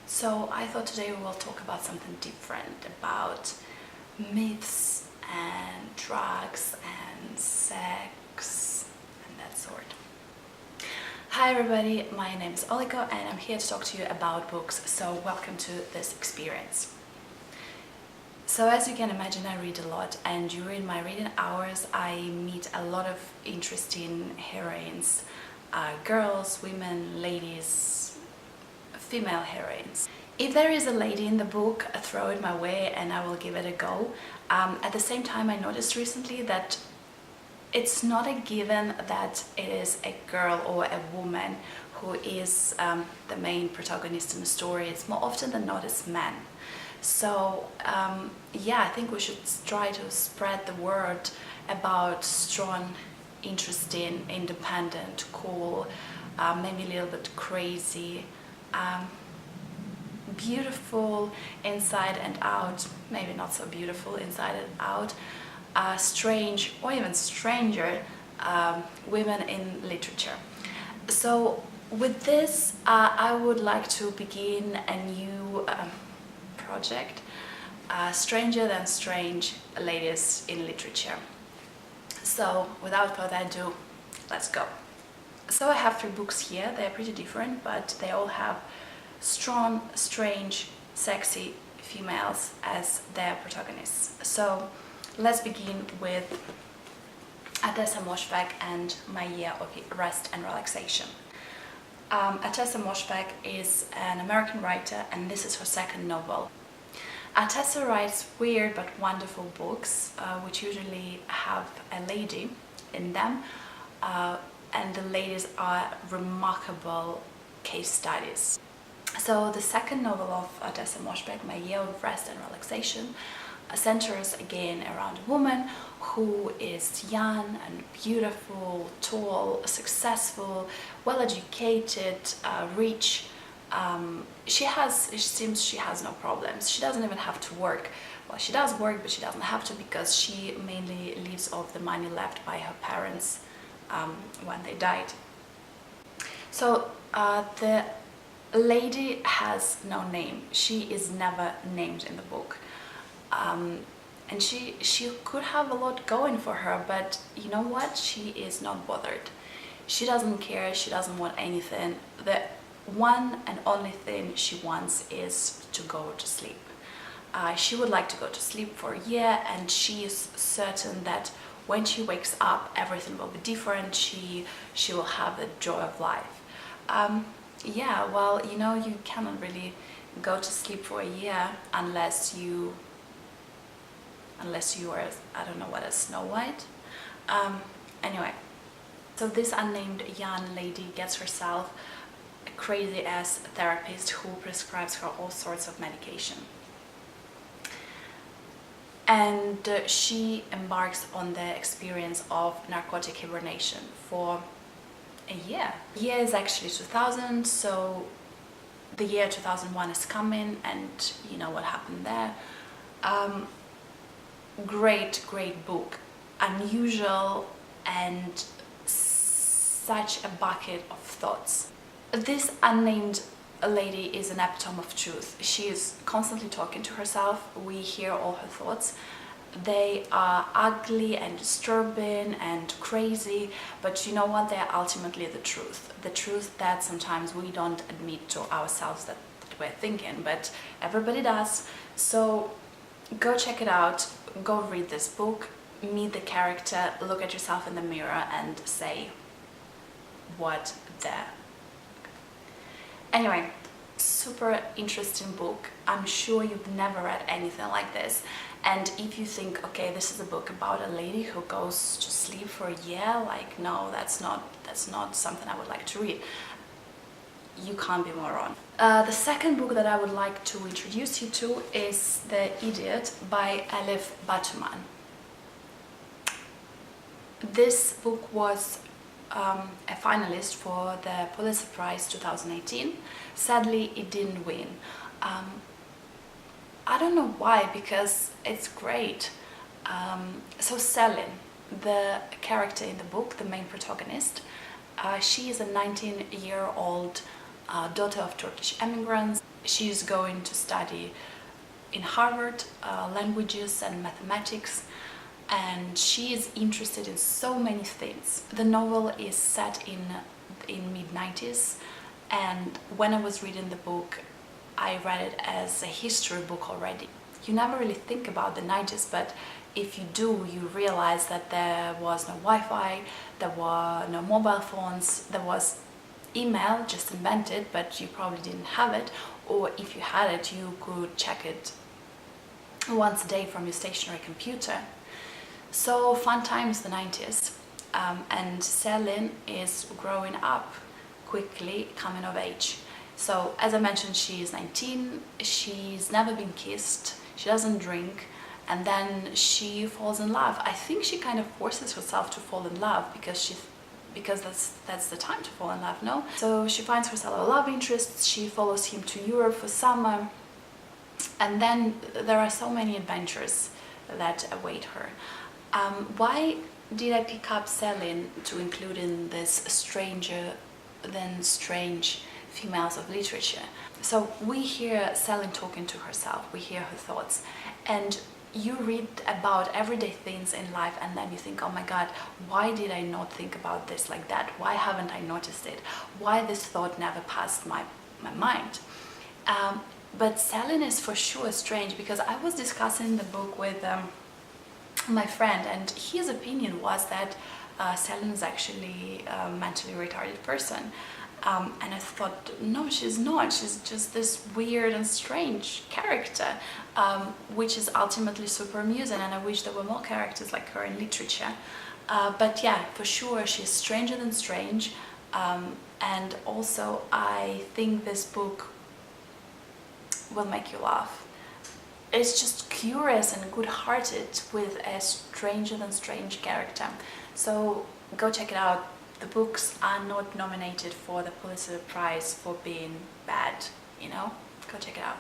So I thought today we will talk about something different, about myths and drugs and sex and that sort. Hi everybody, my name is Olika and I'm here to talk to you about books, so welcome to this experience. So as you can imagine, I read a lot, and during my reading hours I meet a lot of interesting heroines, girls, women, ladies, female heroines. If there is a lady in the book, throw it my way and I will give it a go. At the same time, I noticed recently that it's not a given that it is a girl or a woman who is the main protagonist in the story. It's more often than not it's men. So yeah, I think we should try to spread the word about strong, interesting, independent, cool, maybe a little bit crazy, beautiful inside and out, maybe not so beautiful inside and out, strange or even stranger women in literature. So with this, I would like to begin a new project, Stranger Than Strange Ladies in Literature. So without further ado, let's go. So I have 3 books here. They're pretty different, but they all have strong, strange, sexy females as their protagonists. So let's begin with Ottessa Moshfegh and My Year of Rest and Relaxation. Ottessa Moshfegh is an American writer, and this is her second novel. Ottessa writes weird but wonderful books, which usually have a lady in them, and the ladies are remarkable case studies. So the second novel of Ottessa Moshfegh, My Year of Rest and Relaxation, centers again around a woman who is young and beautiful, tall, successful, well-educated, rich. It seems she has no problems. She doesn't even have to work. Well, she does work, but she doesn't have to, because she mainly lives off the money left by her parents when they died. So the lady has no name. She is never named in the book. And she could have a lot going for her, but you know what? She is not bothered. She doesn't care. She doesn't want anything. The one and only thing she wants is to go to sleep. She would like to go to sleep for a year, and she is certain that when she wakes up, everything will be different. She will have the joy of life. Yeah, well, you know, you cannot really go to sleep for a year unless you are, I don't know what, a Snow White. Anyway, so this unnamed young lady gets herself a crazy ass therapist who prescribes her all sorts of medication. And she embarks on the experience of narcotic hibernation for a year. The year is actually 2000, so the year 2001 is coming, and you know what happened there. Great book, unusual, and such a bucket of thoughts. This unnamed lady is an epitome of truth. She is constantly talking to herself. We hear all her thoughts. They are ugly and disturbing and crazy, but you know what? They are ultimately the truth. The truth that sometimes we don't admit to ourselves that we're thinking, but everybody does. So go check it out. Go read this book, meet the character, look at yourself in the mirror and say, what the... Anyway, super interesting book. I'm sure you've never read anything like this. And if you think, okay, this is a book about a lady who goes to sleep for a year, like, no, that's not something I would like to read. You can't be more wrong. The second book that I would like to introduce you to is The Idiot by Elif Batuman. This book was a finalist for the Pulitzer Prize 2018. Sadly, it didn't win. I don't know why, because it's great. So Selin, the character in the book, the main protagonist, she is a 19-year-old daughter of Turkish immigrants. She's going to study in Harvard languages and mathematics, and she is interested in so many things. The novel is set in mid-90s, and when I was reading the book, I read it as a history book already. You never really think about the 90s, but if you do, you realize that there was no Wi-Fi, there were no mobile phones, there was email just invented, but you probably didn't have it, or if you had it, you could check it once a day from your stationary computer. So fun times, the 90s. And Selin is growing up quickly, coming of age. So as I mentioned, she is 19, she's never been kissed, she doesn't drink, and then she falls in love. I think she kind of forces herself to fall in love because that's the time to fall in love, no? So she finds herself a love interest, she follows him to Europe for summer, and then there are so many adventures that await her. Why did I pick up Selin to include in this stranger than strange females of literature? So we hear Selin talking to herself, we hear her thoughts, and you read about everyday things in life and then you think, oh my god, why did I not think about this like that? Why haven't I noticed it? Why this thought never passed my mind? But Selin is for sure strange, because I was discussing the book with my friend, and his opinion was that Selin is actually a mentally retarded person. And I thought, no, she's not. She's just this weird and strange character, which is ultimately super amusing, and I wish there were more characters like her in literature. But yeah, for sure, she's stranger than strange. And also, I think this book will make you laugh. It's just curious and good-hearted with a stranger than strange character. So go check it out. The books are not nominated for the Pulitzer Prize for being bad, you know? Go check it out.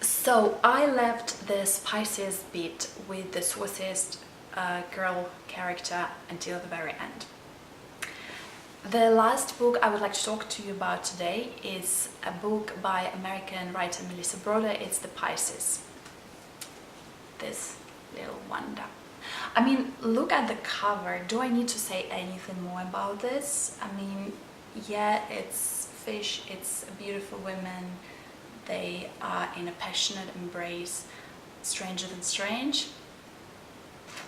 So I left this Pisces bit with the sauciest girl character until the very end. The last book I would like to talk to you about today is a book by American writer Melissa Broder. It's The Pisces. This little wonder. I mean, look at the cover. Do I need to say anything more about this? I mean, yeah, it's fish, it's a beautiful women. They are in a passionate embrace, stranger than strange.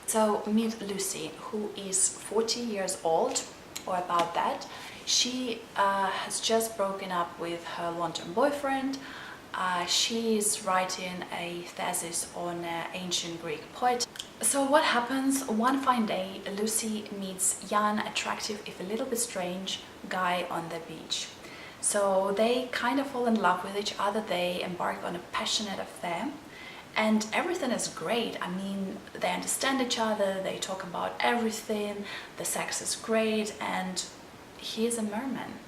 So meet Lucy, who is 40 years old, or about that. She has just broken up with her long-term boyfriend. She is writing a thesis on ancient Greek poetry. So what happens? One fine day, Lucy meets young, attractive, if a little bit strange, guy on the beach. So they kind of fall in love with each other, they embark on a passionate affair, and everything is great. I mean, they understand each other, they talk about everything, the sex is great, and he is a merman.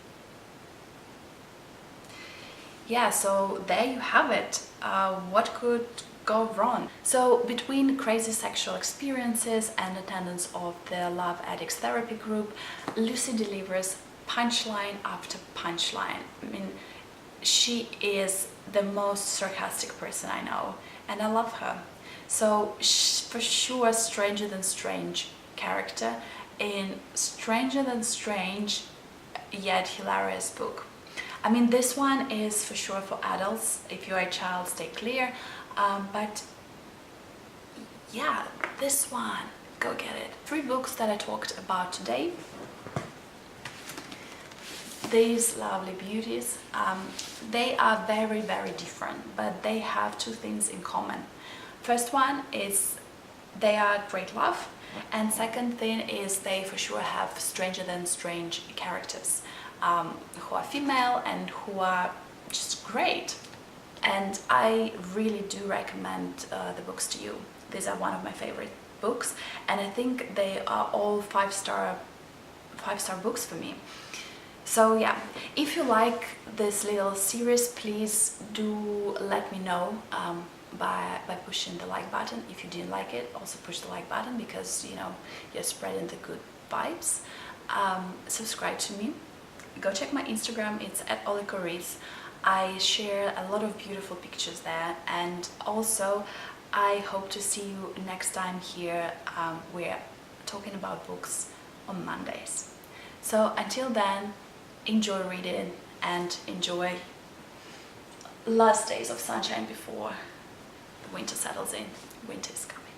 Yeah, so there you have it. What could go wrong? So between crazy sexual experiences and attendance of the Love Addicts Therapy group, Lucy delivers punchline after punchline. I mean, she is the most sarcastic person I know, and I love her. So for sure, stranger than strange character in stranger than strange yet hilarious book. I mean, this one is for sure for adults. If you're a child, stay clear. But yeah, this one, go get it. 3 books that I talked about today. These lovely beauties, they are very, very different, but they have 2 things in common. First one is they are great love, and second thing is they for sure have stranger than strange characters. Who are female and who are just great. And I really do recommend the books to you. These are one of my favorite books, and I think they are all 5-star books for me. So yeah, if you like this little series, please do let me know by pushing the like button. If you didn't like it, also push the like button, because you know you're spreading the good vibes. Subscribe to me. Go check my Instagram, it's @olikoriz. I share a lot of beautiful pictures there, and also I hope to see you next time here. We're talking about books on Mondays. So until then, enjoy reading and enjoy last days of sunshine before the winter settles in. Winter is coming.